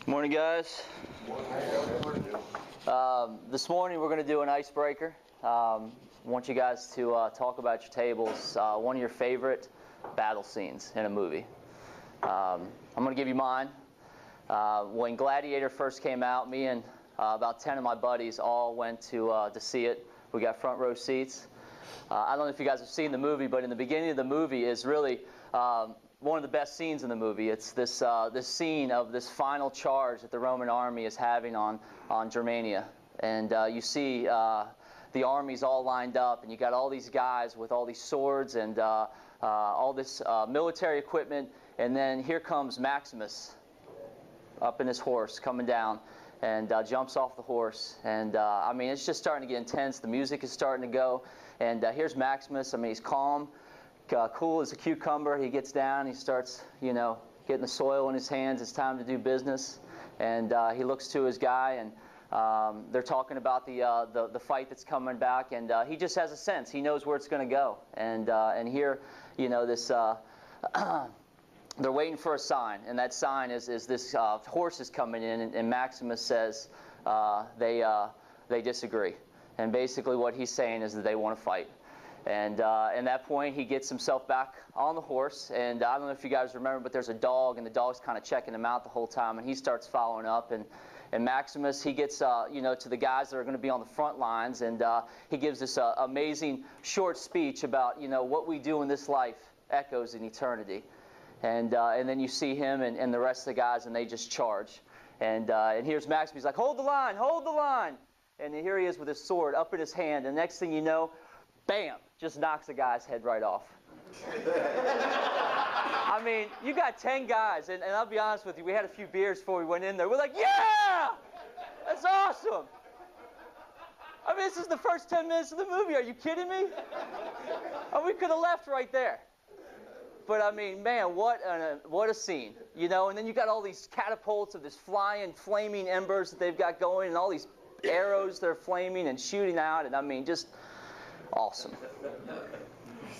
Morning, guys. This morning we're going to do an icebreaker. I want you guys to talk about your tables, one of your favorite battle scenes in a movie. I'm going to give you mine. When Gladiator first came out, me and about 10 of my buddies all went to see it. We got front row seats. I don't know if you guys have seen the movie, but in the beginning of the movie is really one of the best scenes in the movie. It's this scene of this final charge that the Roman army is having on Germania. And you see the armies all lined up, and you got all these guys with all these swords and all this military equipment. And then here comes Maximus up in his horse coming down, and jumps off the horse. And I mean, it's just starting to get intense. The music is starting to go. And here's Maximus. I mean, he's calm. Cool as a cucumber. He gets down, he starts, getting the soil in his hands. It's time to do business. And he looks to his guy, and they're talking about the fight that's coming back. And he just has a sense. He knows where it's going to go. And here, this they're waiting for a sign, and that sign is this horse is coming in, and Maximus says they disagree. And basically what he's saying is that they want to fight. And at that point, he gets himself back on the horse. And I don't know if you guys remember, but there's a dog, and the dog's kind of checking him out the whole time. And he starts following up. And Maximus, he gets to the guys that are going to be on the front lines. And he gives this amazing short speech about, what we do in this life echoes in eternity. And then you see him and the rest of the guys, and they just charge. And here's Maximus. He's like, hold the line, hold the line. And here he is with his sword up in his hand. And next thing you know, bam, just knocks a guy's head right off. I mean, you got 10 guys, and I'll be honest with you, we had a few beers before we went in there. We're like, yeah! That's awesome! I mean, this is the first 10 minutes of the movie. Are you kidding me? And we could have left right there. But I mean, man, what a scene, And then you got all these catapults of this flying, flaming embers that they've got going, and all these arrows that are flaming and shooting out, and I mean, just awesome.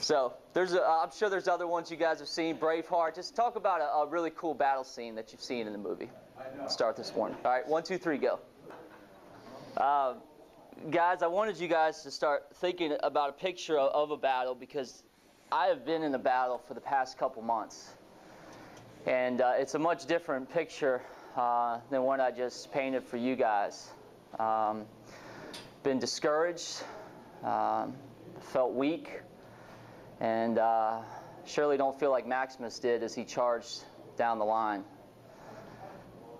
So I'm sure there's other ones you guys have seen. Braveheart. Just talk about a really cool battle scene that you've seen in the movie. Start this morning. All right, 1, 2, 3, go. Guys, I wanted you guys to start thinking about a picture of a battle, because I have been in a battle for the past couple months. And it's a much different picture than what I just painted for you guys. Been discouraged. Felt weak, and surely don't feel like Maximus did as he charged down the line.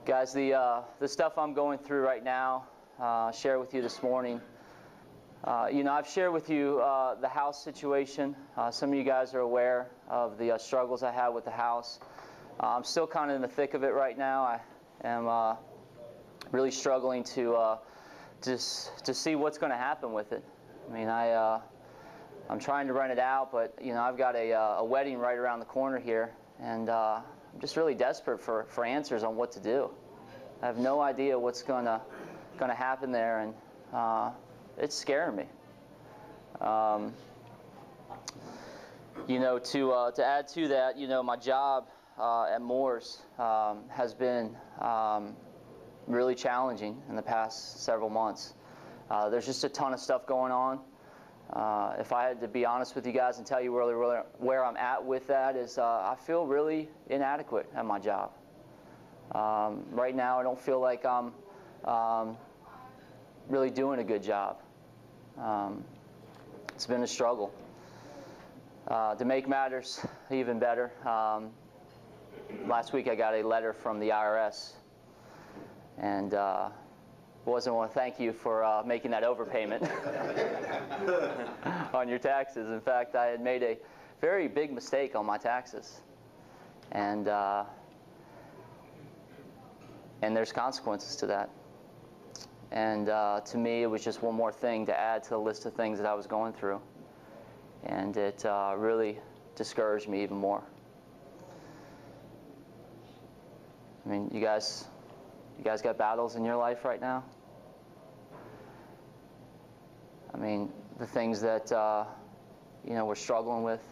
Guys, the stuff I'm going through right now, share with you this morning. I've shared with you the house situation. Some of you guys are aware of the struggles I have with the house. I'm still kind of in the thick of it right now. I am really struggling to see what's going to happen with it. I mean, I'm trying to rent it out, but I've got a wedding right around the corner here, and I'm just really desperate for answers on what to do. I have no idea what's gonna happen there, and it's scaring me. To add to that, my job at Moore's has been really challenging in the past several months. There's just a ton of stuff going on. If I had to be honest with you guys and tell you really where I'm at with that is I feel really inadequate at my job. Right now I don't feel like I'm really doing a good job. It's been a struggle. To make matters even better, last week I got a letter from the IRS, and wasn't want to thank you for making that overpayment on your taxes. In fact, I had made a very big mistake on my taxes, and there's consequences to that. And to me, it was just one more thing to add to the list of things that I was going through, and it really discouraged me even more. I mean, you guys got battles in your life right now? I mean, the things that we're struggling with.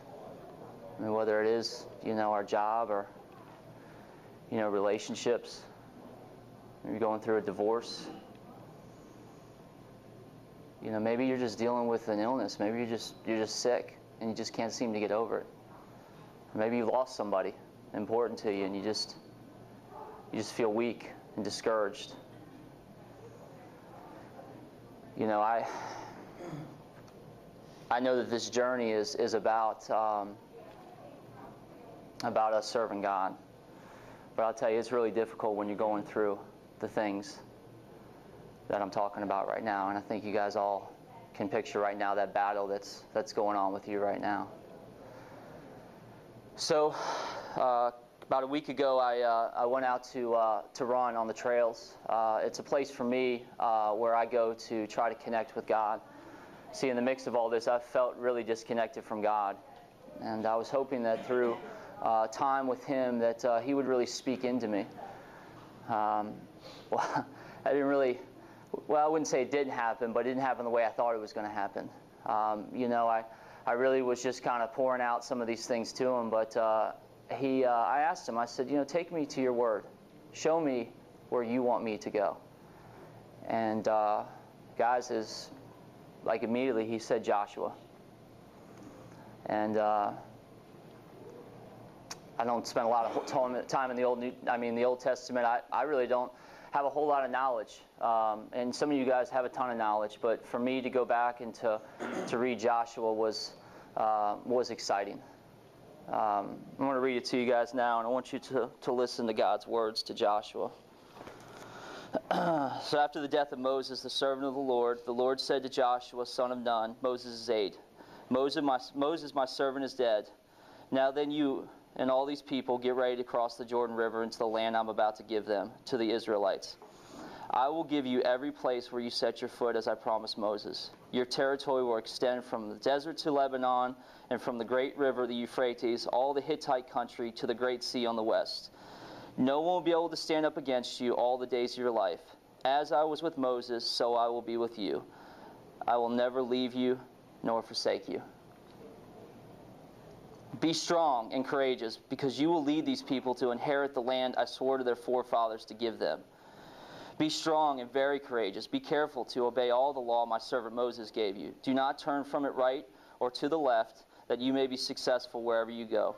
I mean, whether it is our job or relationships. Maybe you're going through a divorce. You know, maybe you're just dealing with an illness. Maybe you're just sick and you just can't seem to get over it. Or maybe you've lost somebody important to you and you just feel weak and discouraged. You know, I know that this journey is about us serving God. But I'll tell you, it's really difficult when you're going through the things that I'm talking about right now. And I think you guys all can picture right now that battle that's going on with you right now. So about a week ago, I went out to run on the trails. It's a place for me where I go to try to connect with God. See, in the mix of all this, I felt really disconnected from God. And I was hoping that through time with Him that He would really speak into me. Well, I wouldn't say it didn't happen, but it didn't happen the way I thought it was going to happen. You know, I really was just kind of pouring out some of these things to Him, but I asked Him, I said, you know, take me to your Word. Show me where you want me to go. And guys, immediately He said Joshua. And I don't spend a lot of time in the Old Testament. I really don't have a whole lot of knowledge. And some of you guys have a ton of knowledge, but for me to go back and to read Joshua was exciting. I'm going to read it to you guys now, and I want you to listen to God's words to Joshua. So after the death of Moses, the servant of the Lord said to Joshua, son of Nun, Moses' aide, Moses, my servant, is dead. Now then you and all these people get ready to cross the Jordan River into the land I'm about to give them, to the Israelites. I will give you every place where you set your foot, as I promised Moses. Your territory will extend from the desert to Lebanon, and from the great river, the Euphrates, all the Hittite country, to the great sea on the west. No one will be able to stand up against you all the days of your life. As I was with Moses, so I will be with you. I will never leave you nor forsake you. Be strong and courageous, because you will lead these people to inherit the land I swore to their forefathers to give them. Be strong and very courageous. Be careful to obey all the law my servant Moses gave you. Do not turn from it right or to the left, that you may be successful wherever you go.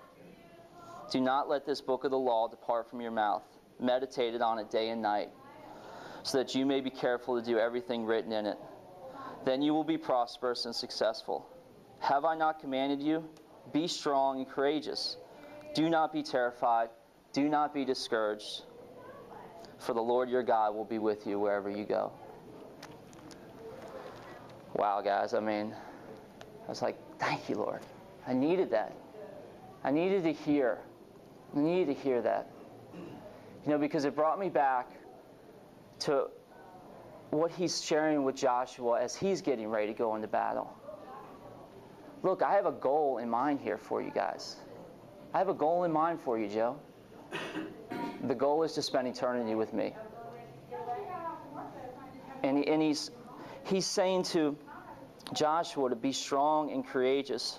Do not let this book of the law depart from your mouth. Meditate on it day and night, so that you may be careful to do everything written in it. Then you will be prosperous and successful. Have I not commanded you? Be strong and courageous. Do not be terrified. Do not be discouraged. For the Lord your God will be with you wherever you go. Wow, guys. I was like, thank you, Lord. I needed that. I needed to hear that. You know, because it brought me back to what He's sharing with Joshua as he's getting ready to go into battle. Look, I have a goal in mind here for you guys. I have a goal in mind for you, Joe. The goal is to spend eternity with me. And he's saying to Joshua to be strong and courageous,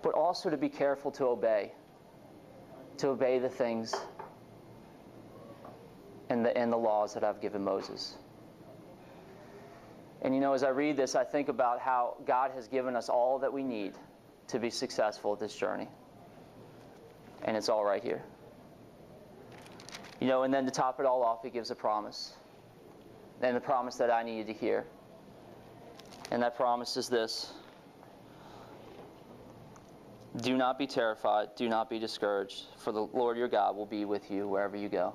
but also to be careful to obey the things and the laws that I've given Moses. And you know, as I read this, I think about how God has given us all that we need to be successful at this journey. And it's all right here. You know, and then to top it all off, He gives a promise. And the promise that I needed to hear. And that promise is this: do not be terrified, do not be discouraged, for the Lord your God will be with you wherever you go.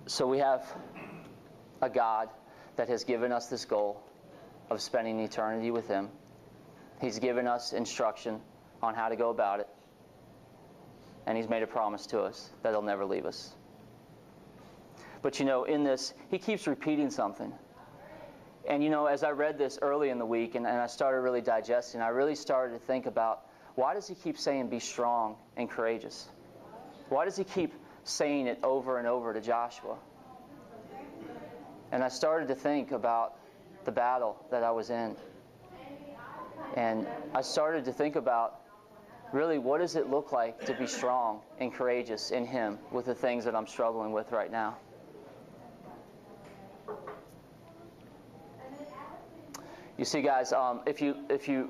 So we have a God that has given us this goal of spending eternity with Him. He's given us instruction on how to go about it. And He's made a promise to us that He'll never leave us. But you know, in this, He keeps repeating something. And you know, as I read this early in the week and I started really digesting, I really started to think about, why does He keep saying be strong and courageous? Why does He keep saying it over and over to Joshua? And I started to think about the battle that I was in. And I started to think about Really, what does it look like to be strong and courageous in Him with the things that I'm struggling with right now? You see, guys, if you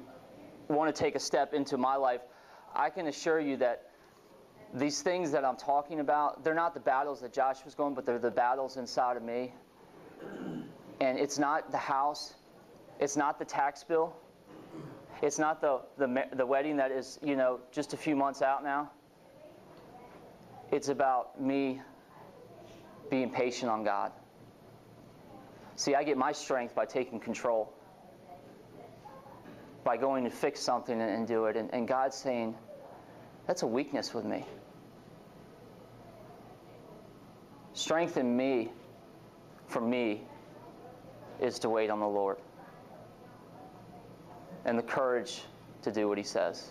want to take a step into my life, I can assure you that these things that I'm talking about, they're not the battles that Josh was going, but they're the battles inside of me. And it's not the house. It's not the tax bill. It's not the wedding that is, just a few months out now. It's about me being patient on God. See, I get my strength by taking control, by going to fix something and do it. And God's saying, that's a weakness with me. Strength in me, for me, is to wait on the Lord. And the courage to do what He says.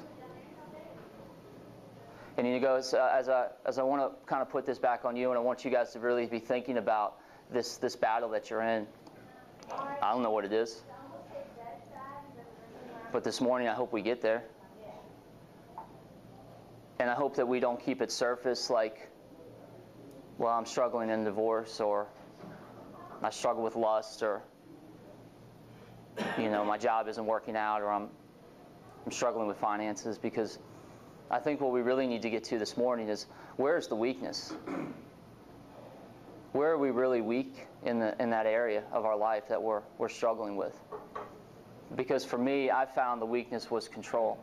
And He goes, as I want to kind of put this back on you, and I want you guys to really be thinking about this battle that you're in. I don't know what it is. But this morning, I hope we get there. And I hope that we don't keep it surface like, well, I'm struggling in divorce, or I struggle with lust, or my job isn't working out, or I'm struggling with finances. Because I think what we really need to get to this morning is, where's the weakness? Where are we really weak in that area of our life that we're struggling with? Because for me, I found the weakness was control.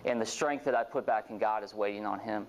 And the strength that I put back in God is waiting on Him.